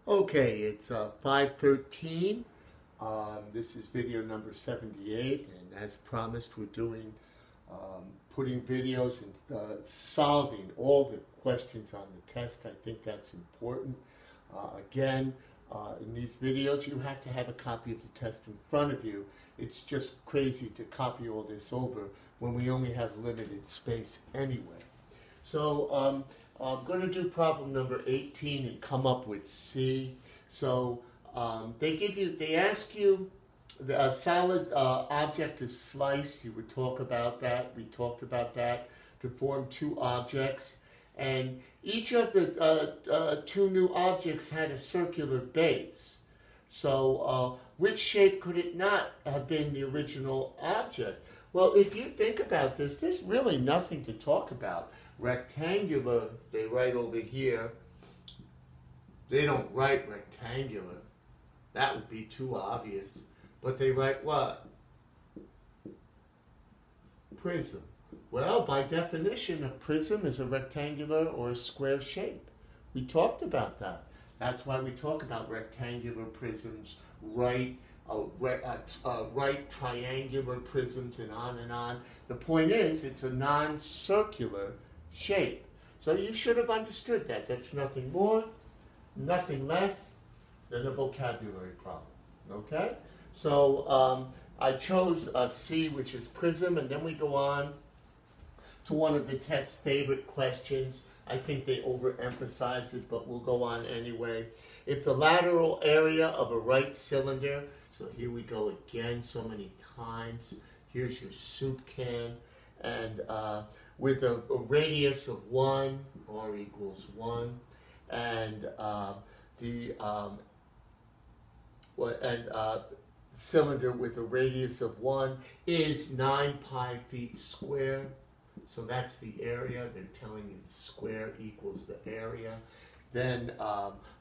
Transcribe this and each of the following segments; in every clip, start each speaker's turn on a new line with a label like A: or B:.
A: Okay, it's 5:13. This is video number 78, and as promised, we're doing putting videos and solving all the questions on the test. I think that's important. Again, in these videos, you have to have a copy of the test in front of you. It's just crazy to copy all this over when we only have limited space anyway. So I'm going to do problem number 18 and come up with C. So they ask you, a solid object is sliced. You would talk about that. We talked about that, to form two objects. And each of the two new objects had a circular base. So which shape could it not have been the original object? Well, if you think about this, there's really nothing to talk about. Rectangular, they write over here. They don't write rectangular. That would be too obvious. But they write what? Prism. Well, by definition, a prism is a rectangular or a square shape. We talked about that. That's why we talk about rectangular prisms, right triangular prisms, and on and on. The point is, it's a non-circular shape. So you should have understood that. That's nothing more, nothing less than a vocabulary problem. Okay? So I chose C, which is prism, and then we go on to one of the test's favorite questions. I think they overemphasize it, but we'll go on anyway. If the lateral area of a right cylinder, so here we go again so many times. Here's your soup can, and with a radius of 1, r equals 1, and cylinder with a radius of 1 is 9 pi feet squared. So that's the area. They're telling you the square equals the area. Then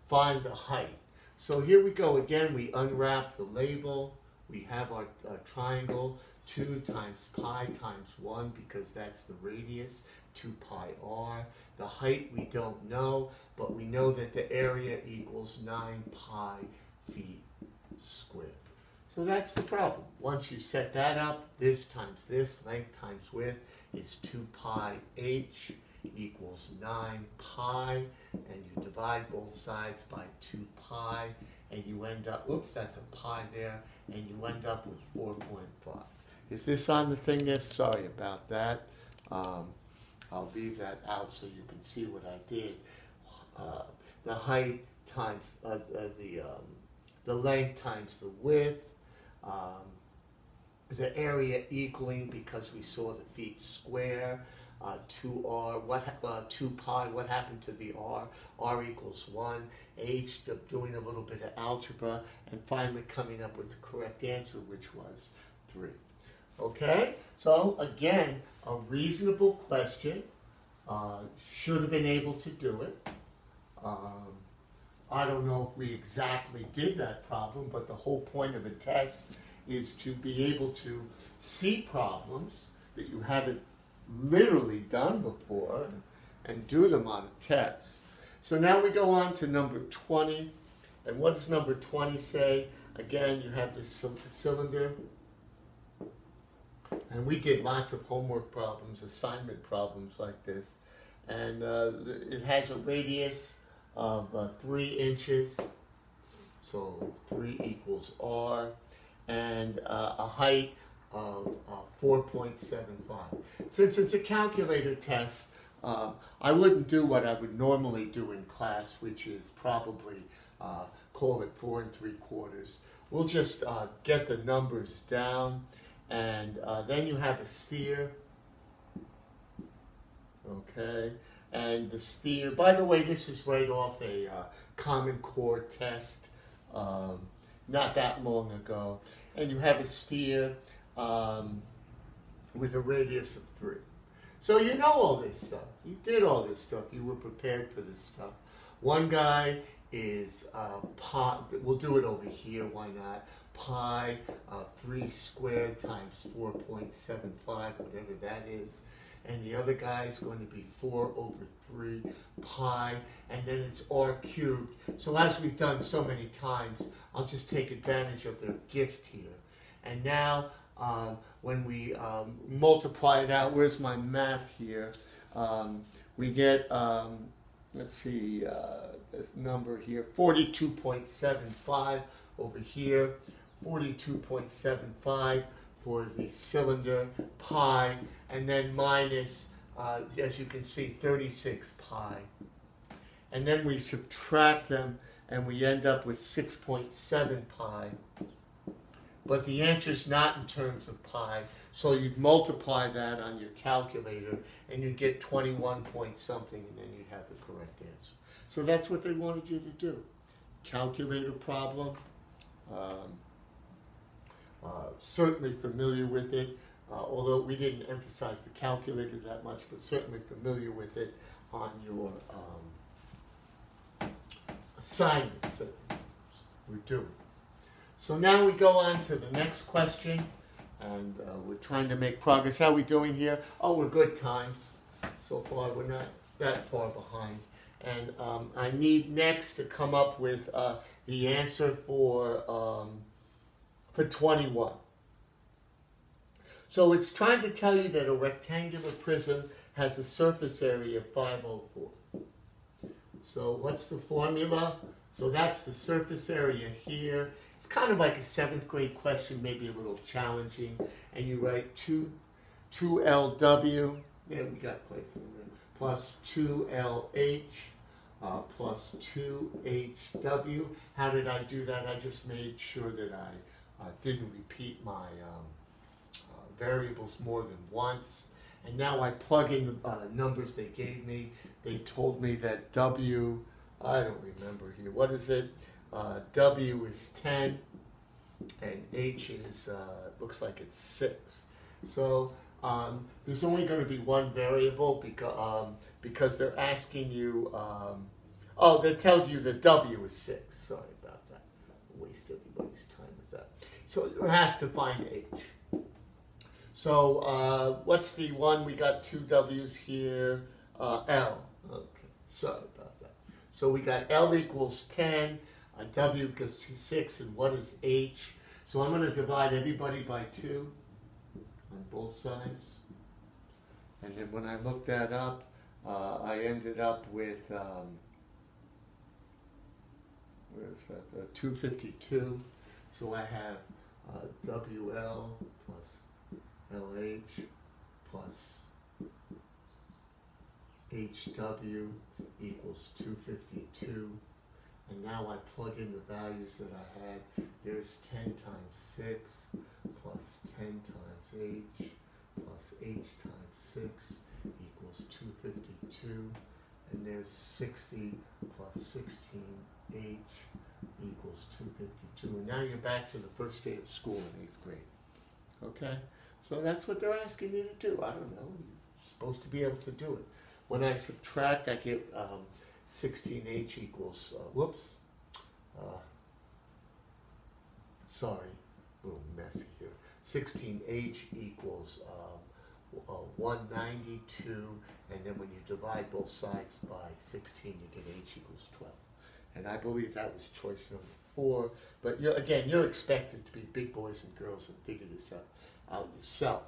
A: find the height. So here we go again. We unwrap the label. We have our triangle. 2 times pi times 1, because that's the radius. 2 pi r. The height we don't know, but we know that the area equals 9 pi feet squared. So that's the problem. Once you set that up, this times this, length times width, is 2 pi h equals 9 pi, and you divide both sides by 2 pi, and you end up, oops, that's a pi there, and you end up with 4.5. Is this on the thing there? Sorry about that. I'll leave that out so you can see what I did. The height times the length times the width, the area equaling, because we saw the feet square, 2r, 2 pi, what happened to the r? R equals 1, h, doing a little bit of algebra, and finally coming up with the correct answer, which was 3. Okay, so again, a reasonable question. Should have been able to do it. I don't know if we exactly did that problem, but the whole point of the test is to be able to see problems that you haven't literally done before and do them on a test. So now we go on to number 20. And what does number 20 say? Again, you have this cylinder. And we did lots of homework problems, assignment problems like this. And it has a radius of 3 inches. So 3 equals r. And a height of 4.75. Since it's a calculator test, I wouldn't do what I would normally do in class, which is probably call it 4 3/4. We'll just get the numbers down, and then you have a sphere. Okay, and the sphere, by the way, this is right off a Common Core test. Not that long ago, and you have a sphere with a radius of 3. So you know all this stuff. You did all this stuff. You were prepared for this stuff. One guy is pi. We'll do it over here. Why not? Pi 3 squared times 4.75, whatever that is. and the other guy is going to be 4 over 3 pi, and then it's r cubed. So as we've done so many times, I'll just take advantage of their gift here. And now, when we multiply it out, where's my math here? We get, let's see, this number here, 42.75 over here, 42.75 for the cylinder, pi, and then minus, as you can see, 36 pi. And then we subtract them, and we end up with 6.7 pi. But the answer is not in terms of pi, so you'd multiply that on your calculator, and you'd get 21 point something, and then you'd have the correct answer. So that's what they wanted you to do. Calculator problem. Certainly familiar with it, although we didn't emphasize the calculator that much, but certainly familiar with it on your assignments that we're doing. So now we go on to the next question, and we're trying to make progress. How are we doing here? Oh, we're good times. So far, we're not that far behind. And I need next to come up with the answer for 21. So it's trying to tell you that a rectangular prism has a surface area of 504. So what's the formula? So that's the surface area here. It's kind of like a 7th grade question, maybe a little challenging. And you write 2LW, yeah, we got place in there, plus 2LH plus 2HW. How did I do that? I just made sure that I didn't repeat my variables more than once. And now I plug in the numbers they gave me. They told me that W, I don't remember here, what is it? W is 10, and H is, looks like it's 6. So there's only going to be one variable because they're asking you, oh, they tell you that W is 6. Sorry about that. Waste everybody's time with that. So it has to find H. So what's the one? We got 2 W's here. L. Okay, sorry about that. So we got L equals 10, W equals 6, and what is H? So I'm going to divide everybody by 2 on both sides. And then when I looked that up, I ended up with, where's that? 252. So I have WL plus LH plus HW equals 252. And now I plug in the values that I had. There's 10 times 6 plus 10 times H plus H times 6 equals 252. And there's 60 plus 16H equals 252. And now you're back to the first day of school in 8th grade. Okay? So that's what they're asking you to do. I don't know. You're supposed to be able to do it. When I subtract, I get 16H equals, sorry, a little messy here. 16H equals 192, and then when you divide both sides by 16, you get H equals 12. And I believe that was choice number 4. But again, you're expected to be big boys and girls and figure this out yourself.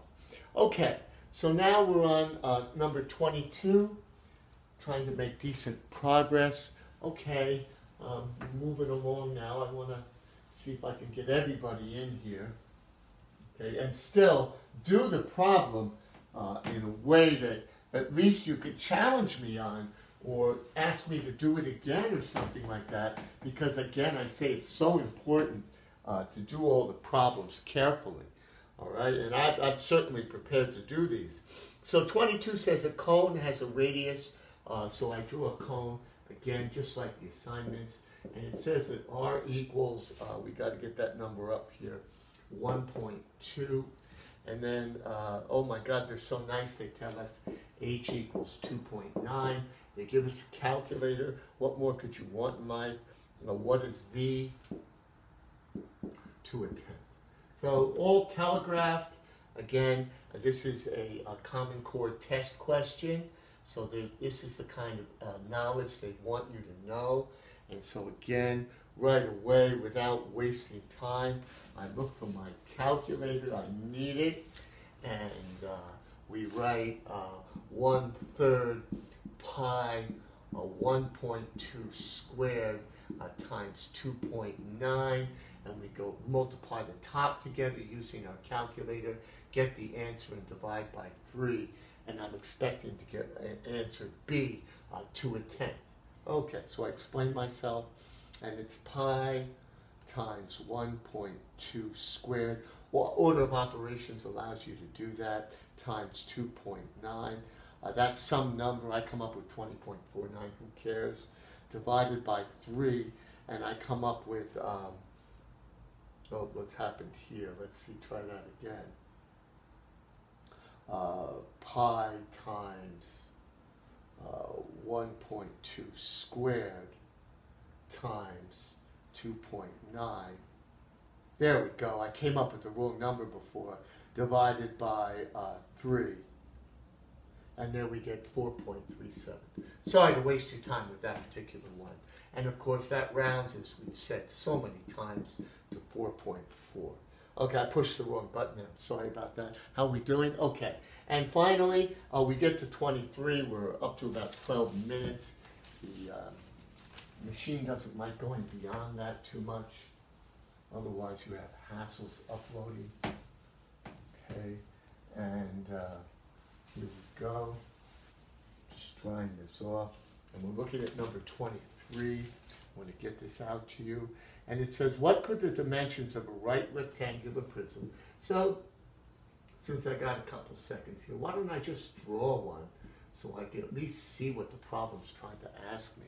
A: Okay, so now we're on number 22. Trying to make decent progress. Okay, moving along now. I want to see if I can get everybody in here. Okay, and still do the problem in a way that at least you could challenge me on, or ask me to do it again or something like that. Because again, I say it's so important to do all the problems carefully. All right, and I'm certainly prepared to do these. So 22 says a cone has a radius. So I drew a cone, again, just like the assignments, and it says that R equals, we got to get that number up here, 1.2, and then, oh my God, they're so nice, they tell us H equals 2.9, they give us a calculator. What more could you want in life? What is V to a 10th? So all telegraphed, Again, this is a Common Core test question. So this is the kind of knowledge they want you to know. And so again, right away, without wasting time, I look for my calculator. I need it. And we write 1/3 pi 1.2 squared times 2.9. And we go multiply the top together using our calculator, get the answer and divide by 3. And I'm expecting to get an answer B to a 10th. Okay, so I explained myself, and it's pi times 1.2 squared. Well, order of operations allows you to do that, times 2.9. That's some number. I come up with 20.49, who cares? Divided by 3, and I come up with, oh, what's happened here? Let's see, try that again. Pi times 1.2 squared times 2.9. There we go. I came up with the wrong number before. Divided by 3. And there we get 4.37. Sorry to waste your time with that particular one. And of course that rounds, as we've said so many times, to 4.4. Okay, I pushed the wrong button there. Sorry about that. How are we doing? Okay. And finally, we get to 23. We're up to about 12 minutes. The machine doesn't like going beyond that too much. Otherwise, you have hassles uploading. Okay. And here we go. Just drying this off. And we're looking at number 23. I want to get this out to you. And it says, what could the dimensions of a right rectangular prism? So, since I got a couple seconds here, why don't I just draw one so I can at least see what the problem's trying to ask me.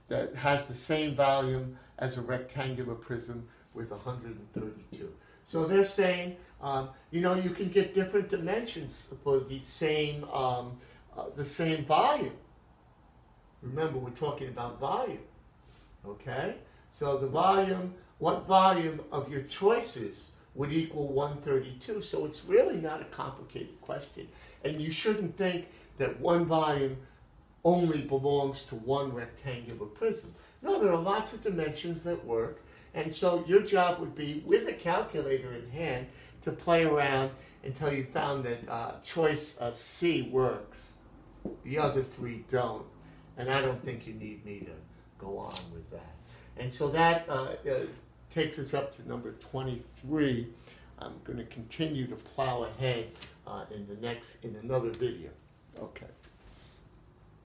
A: That has the same volume as a rectangular prism with 132. So they're saying, you know, you can get different dimensions for the same volume. Remember, we're talking about volume, okay? So the volume, what volume of your choices would equal 132? So it's really not a complicated question. And you shouldn't think that one volume only belongs to one rectangular prism. No, there are lots of dimensions that work. And so your job would be, with a calculator in hand, to play around until you found that choice C works. The other 3 don't. And I don't think you need me to go on with that. And so that takes us up to number 23. I'm going to continue to plow ahead in another video. Okay.